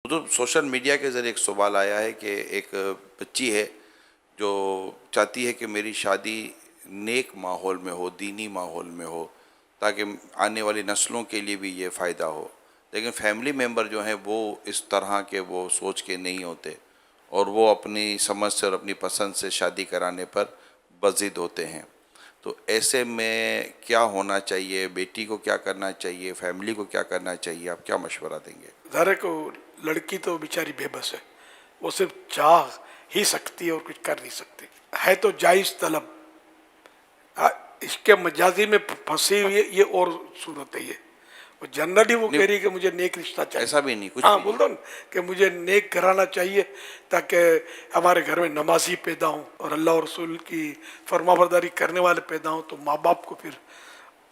تو social media کے ذریعے ایک سوال آیا ہے کہ ایک بچی ہے جو چاہتی ہے کہ میری شادی نیک ماحول میں ہو، دینی ماحول میں ہو، تاکہ آنے والی نسلوں کے لیے بھی یہ فائدہ ہو، لیکن فیملی ممبر جو ہیں وہ اس طرح کے وہ سوچ کے نہیں ہوتے، اور وہ اپنی سمجھ سے اور اپنی پسند سے شادی کرانے پر بضد ہوتے ہیں۔ تو ایسے میں کیا ہونا چاہیے؟ بیٹی کو کیا کرنا چاہیے؟ فیملی کو کیا کرنا چاہیے؟ آپ کیا مشورہ دیں گے؟ ظاہر ہے کہ لڑکی تو بیچاری بے بس ہے، وہ صرف چاہ ہی سکتی ہے اور کچھ کر نہیں سکتی ہے۔ تو جائز طلب اس کے مجازی میں پھنسی ہوئی ہے، یہ اور صورت ہے۔ یہ وہ جنرلی وہ کہہ رہی ہے کہ مجھے نیک رشتہ چاہیے، ایسا بھی نہیں، کچھ ہاں بھی بول دو نا کہ مجھے نیک گھرانہ چاہیے تاکہ ہمارے گھر میں نمازی پیدا ہوں اور اللہ اور رسول کی فرما برداری کرنے والے پیدا ہوں، تو ماں باپ کو پھر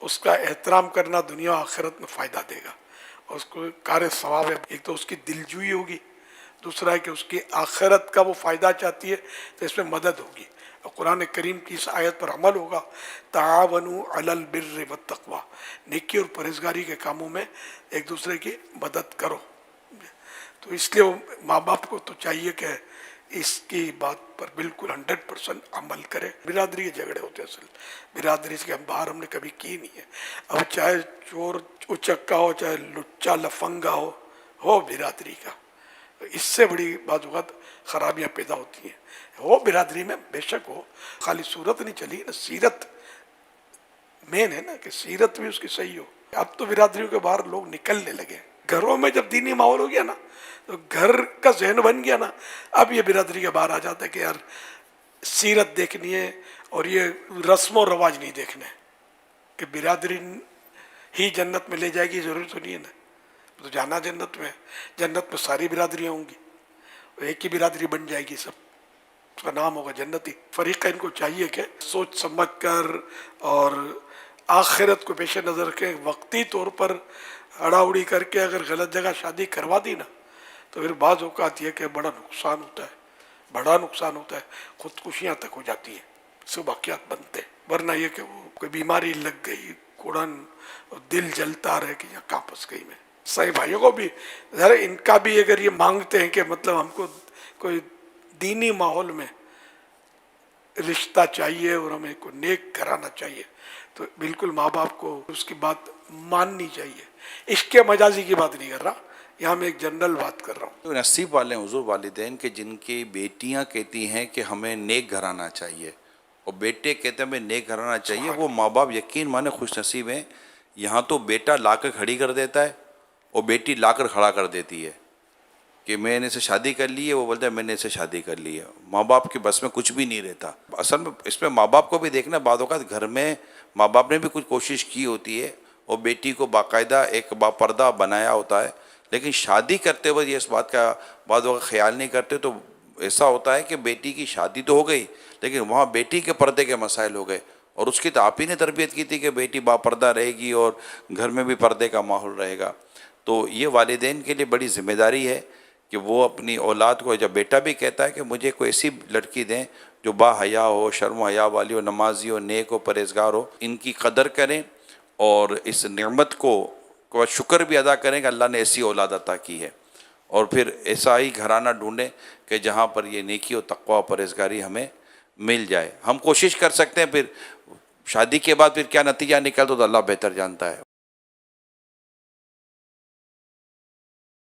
اس کا احترام کرنا دنیا و آخرت میں فائدہ دے گا، اور اس کو کار ثواب ہے۔ ایک تو اس کی دلجوئی ہوگی، دوسرا ہے کہ اس کی آخرت کا وہ فائدہ چاہتی ہے تو اس میں مدد ہوگی، اور قرآن کریم کی اس آیت پر عمل ہوگا، تعاونوا علی البر والتقوی، نیکی اور پرہیزگاری کے کاموں میں ایک دوسرے کی مدد کرو۔ تو اس لیے ماں باپ کو تو چاہیے کہ اس کی بات پر بالکل 100% عمل کرے۔ برادری کے جھگڑے ہوتے ہیں، اصل برادری سے باہر ہم نے کبھی کی نہیں ہے۔ اب چاہے چور اچکا ہو، چاہے لچا لفنگا ہو برادری کا، اس سے بڑی بعض اوقات خرابیاں پیدا ہوتی ہیں۔ وہ برادری میں بے شک ہو، خالی صورت نہیں چلی نا، سیرت مین ہے نا، کہ سیرت بھی اس کی صحیح ہو۔ اب تو برادریوں کے باہر لوگ نکلنے لگے، گھروں میں جب دینی ماحول ہو گیا نا تو گھر کا ذہن بن گیا نا، اب یہ برادری کے باہر آ جاتا ہے کہ یار سیرت دیکھنی ہے اور یہ رسم و رواج نہیں دیکھنے، کہ برادری ہی جنت میں لے جائے گی ضروری تو نہیں ہے نا، تو جانا جنت میں، جنت میں ساری برادریاں ہوں گی، ایک ہی برادری بن جائے گی، سب اس کا نام ہوگا جنتی۔ فریقین کو چاہیے کہ سوچ سمجھ کر اور آخرت کو پیش نظر کے وقتی طور پر اڑا اڑی کر کے اگر غلط جگہ شادی کروا دی نا تو پھر بعض اوقات یہ کہ بڑا نقصان ہوتا ہے، بڑا نقصان ہوتا ہے، خودکشیاں تک ہو جاتی ہیں، سب واقعات بنتے ہیں۔ ورنہ یہ کہ وہ کوئی بیماری لگ گئی، کوڑن، دل جلتا رہے کہ یہاں کہاں پھنس گئی میں۔ صحیح بھائیوں کو بھی ذرا ان کا بھی اگر یہ مانگتے ہیں کہ مطلب ہم کو کوئی دینی ماحول میں رشتہ چاہیے اور ہمیں کو نیک کرانا چاہیے، تو بالکل ماں باپ کو اس کی بات ماننی چاہیے۔ عشق مجازی کی بات نہیں کر رہا، یہاں میں ایک جنرل بات کر رہا ہوں۔ تو نصیب والے ہیں حضور والدین کہ جن کی بیٹیاں کہتی ہیں کہ ہمیں نیک گھرانہ چاہیے، اور بیٹے کہتے ہیں ہمیں نیک گھرانہ چاہیے، وہ ماں باپ یقین مانے خوش نصیب ہیں۔ یہاں تو بیٹا لا کر کھڑی کر دیتا ہے اور بیٹی لا کر کھڑا کر دیتی ہے کہ میں نے اسے شادی کر لی ہے، وہ بولتا ہے میں نے اسے شادی کر لی ہے۔ ماں باپ کے بس میں کچھ بھی نہیں رہتا۔ اصل میں اس میں ماں باپ کو بھی دیکھنا، بعض اوقات گھر میں ماں باپ نے بھی کچھ کوشش کی ہوتی ہے اور بیٹی کو باقاعدہ ایک باپردہ بنایا ہوتا ہے، لیکن شادی کرتے وقت یہ اس بات کا بعض اوقات خیال نہیں کرتے، تو ایسا ہوتا ہے کہ بیٹی کی شادی تو ہو گئی لیکن وہاں بیٹی کے پردے کے مسائل ہو گئے، اور اس کی تو آپ ہی نے تربیت کی تھی کہ بیٹی باپردہ رہے گی اور گھر میں بھی پردے کا ماحول رہے گا۔ تو یہ والدین کے لیے بڑی ذمہ داری ہے کہ وہ اپنی اولاد کو، جب بیٹا بھی کہتا ہے کہ مجھے کوئی ایسی لڑکی دیں جو با حیا ہو، شرم و حیا والی ہو، نمازی ہو، نیک ہو، پرہیزگار ہو، ان کی قدر کریں اور اس نعمت کو شکر بھی ادا کریں کہ اللہ نے ایسی اولاد عطا کی ہے، اور پھر ایسا ہی گھرانہ ڈھونڈیں کہ جہاں پر یہ نیکی و تقوی و پرہیزگاری ہمیں مل جائے۔ ہم کوشش کر سکتے ہیں، پھر شادی کے بعد پھر کیا نتیجہ نکلتا تو اللہ بہتر جانتا ہے۔